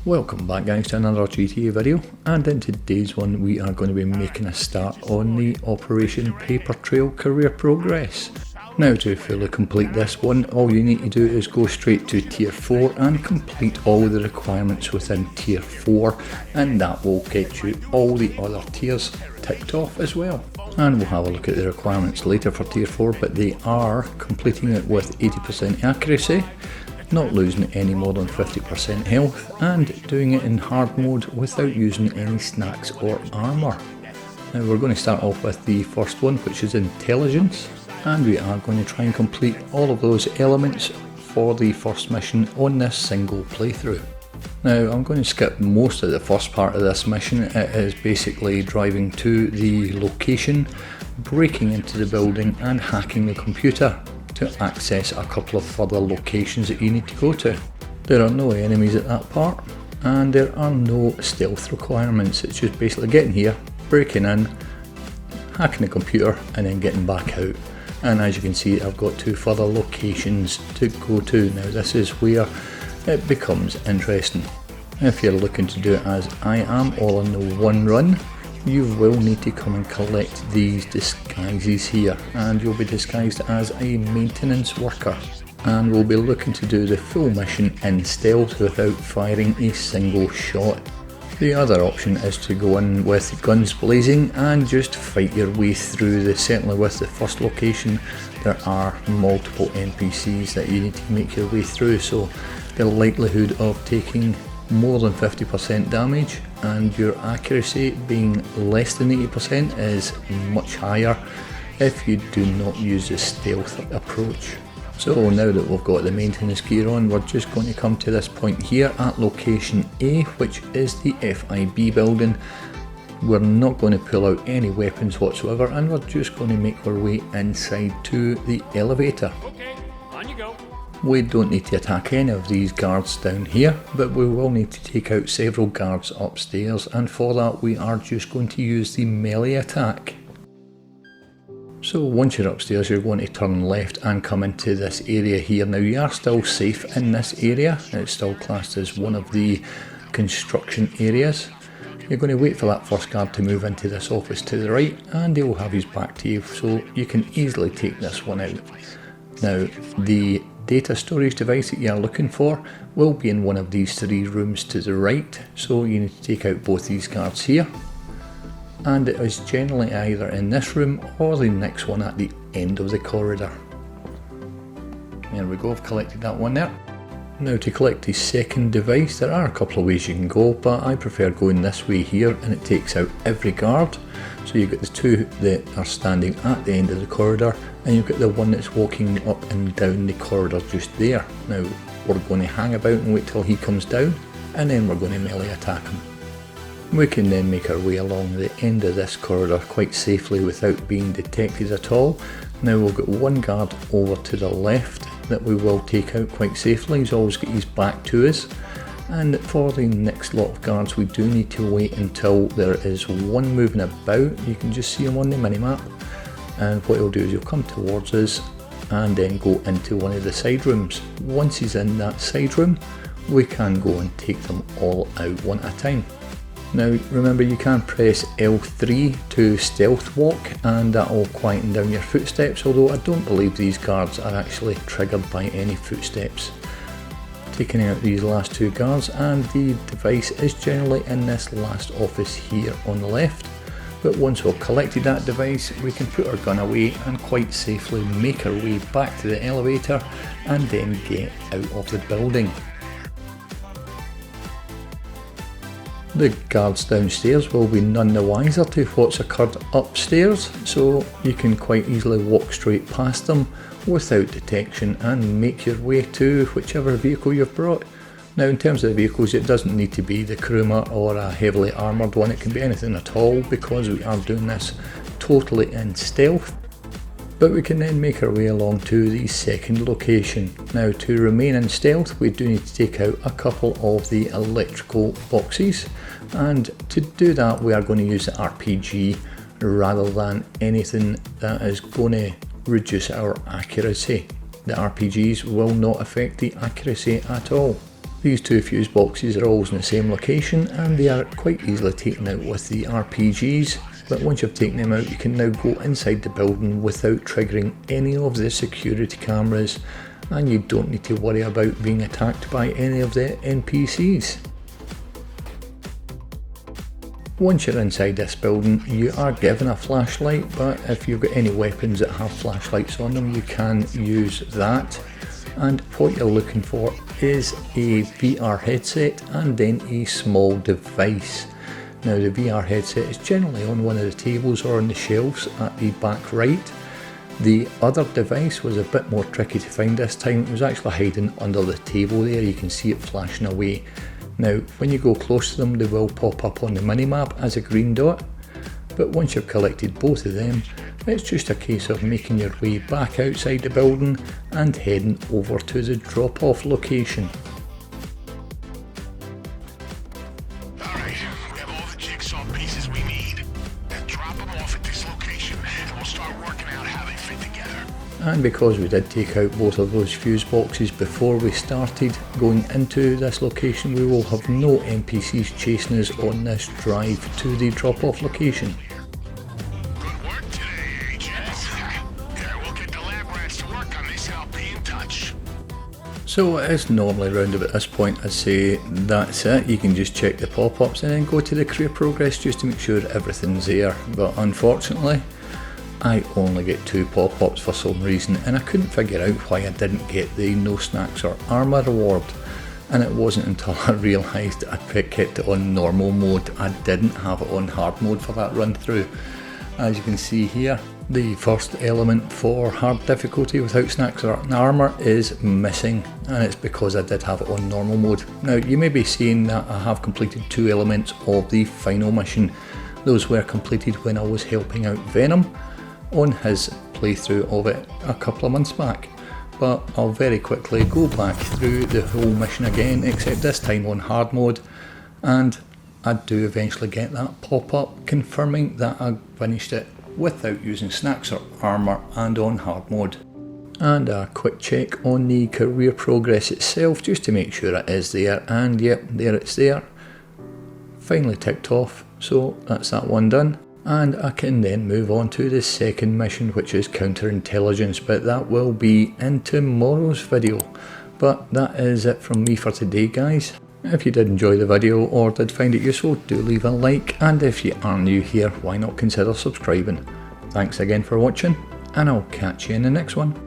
Welcome back guys to another GTA video, and in today's one we are going to be making a start on the Operation Paper Trail career progress. Now to fully complete this one, all you need to do is go straight to tier 4 and complete all the requirements within tier 4, and that will get you all the other tiers ticked off as well. And we'll have a look at the requirements later for tier 4, but they are completing it with 80% accuracy, not losing any more than 50% health, and doing it in hard mode without using any snacks or armour. Now we're going to start off with the first one, which is intelligence, and we are going to try and complete all of those elements for the first mission on this single playthrough. Now I'm going to skip most of the first part of this mission. It is basically driving to the location, breaking into the building and hacking the computer to access a couple of further locations that you need to go to. There are no enemies at that part, and there are no stealth requirements. It's just basically getting here, breaking in, hacking the computer and then getting back out. And as you can see, I've got two further locations to go to. Now this is where it becomes interesting. If you're looking to do it as I am, all in the one run, you will need to come and collect these disguises here, and you'll be disguised as a maintenance worker, and we'll be looking to do the full mission in stealth without firing a single shot. The other option is to go in with guns blazing and just fight your way through this. Certainly with the first location there are multiple NPCs that you need to make your way through, so the likelihood of taking more than 50% damage and your accuracy being less than 80% is much higher if you do not use the stealth approach. So now that we've got the maintenance gear on, we're just going to come to this point here at location A, which is the FIB building. We're not going to pull out any weapons whatsoever, and we're just going to make our way inside to the elevator. Okay, on you go. We don't need to attack any of these guards down here, but we will need to take out several guards upstairs, and for that we are just going to use the melee attack. So once you're upstairs, you're going to turn left and come into this area here. Now you are still safe in this area, it's still classed as one of the construction areas. You're going to wait for that first guard to move into this office to the right, and he'll have his back to you, so you can easily take this one out. Now the data storage device that you are looking for will be in one of these three rooms to the right, so you need to take out both these guards here, and it is generally either in this room or the next one at the end of the corridor. There we go, I've collected that one there. Now to collect the second device, there are a couple of ways you can go, but I prefer going this way here, and it takes out every guard. So you've got the two that are standing at the end of the corridor, and you've got the one that's walking up and down the corridor just there. Now we're going to hang about and wait till he comes down, and then we're going to melee attack him. We can then make our way along the end of this corridor quite safely without being detected at all. Now we've got one guard over to the left that we will take out quite safely. He's always got his back to us. And for the next lot of guards we do need to wait until there is one moving about. You can just see him on the minimap, and what he'll do is he'll come towards us and then go into one of the side rooms. Once he's in that side room, we can go and take them all out one at a time. Now remember, you can press L3 to stealth walk, and that will quieten down your footsteps, although I don't believe these guards are actually triggered by any footsteps. Taking out these last two guards, and the device is generally in this last office here on the left, but once we've collected that device we can put our gun away and quite safely make our way back to the elevator and then get out of the building. The guards downstairs will be none the wiser to what's occurred upstairs, so you can quite easily walk straight past them without detection and make your way to whichever vehicle you've brought. Now in terms of the vehicles, it doesn't need to be the Kruma or a heavily armoured one, it can be anything at all because we are doing this totally in stealth. But we can then make our way along to the second location. Now to remain in stealth we do need to take out a couple of the electrical boxes, and to do that we are going to use the RPG rather than anything that is going to reduce our accuracy. The RPGs will not affect the accuracy at all. These two fuse boxes are always in the same location and they are quite easily taken out with the RPGs, but once you've taken them out you can now go inside the building without triggering any of the security cameras, and you don't need to worry about being attacked by any of the NPCs. Once you're inside this building you are given a flashlight, but if you've got any weapons that have flashlights on them you can use that. And what you're looking for is a VR headset and then a small device. Now the VR headset is generally on one of the tables or on the shelves at the back right. The other device was a bit more tricky to find this time. It was actually hiding under the table there, you can see it flashing away. Now when you go close to them they will pop up on the minimap as a green dot, but once you've collected both of them it's just a case of making your way back outside the building and heading over to the drop-off location. Alright, we have all the jigsaw pieces we need. Then drop them off at this location and we'll start working out how they fit together. And because we did take out both of those fuse boxes before we started going into this location, we will have no NPCs chasing us on this drive to the drop-off location. Good work today, Agent. Yeah, we'll get the lab rats to work on this. I'll be in touch. So it's normally around about this point I'd say that's it. You can just check the pop-ups and then go to the career progress just to make sure everything's there, but unfortunately I only get 2 pop-ups for some reason, and I couldn't figure out why I didn't get the no snacks or armour reward, and it wasn't until I realised I'd kept it on normal mode. I didn't have it on hard mode for that run through. As you can see here, the first element for hard difficulty without snacks or armour is missing, and it's because I did have it on normal mode. Now you may be seeing that I have completed 2 elements of the final mission. Those were completed when I was helping out Venom on his playthrough of it a couple of months back, but I'll very quickly go back through the whole mission again, except this time on hard mode, and I do eventually get that pop-up confirming that I finished it without using snacks or armour and on hard mode. And a quick check on the career progress itself just to make sure it is there, and yep, there it's there, finally ticked off, so that's that one done. And I can then move on to the second mission, which is counterintelligence, but that will be in tomorrow's video. But that is it from me for today, guys. If you did enjoy the video or did find it useful, do leave a like, and if you are new here, why not consider subscribing. Thanks again for watching, and I'll catch you in the next one.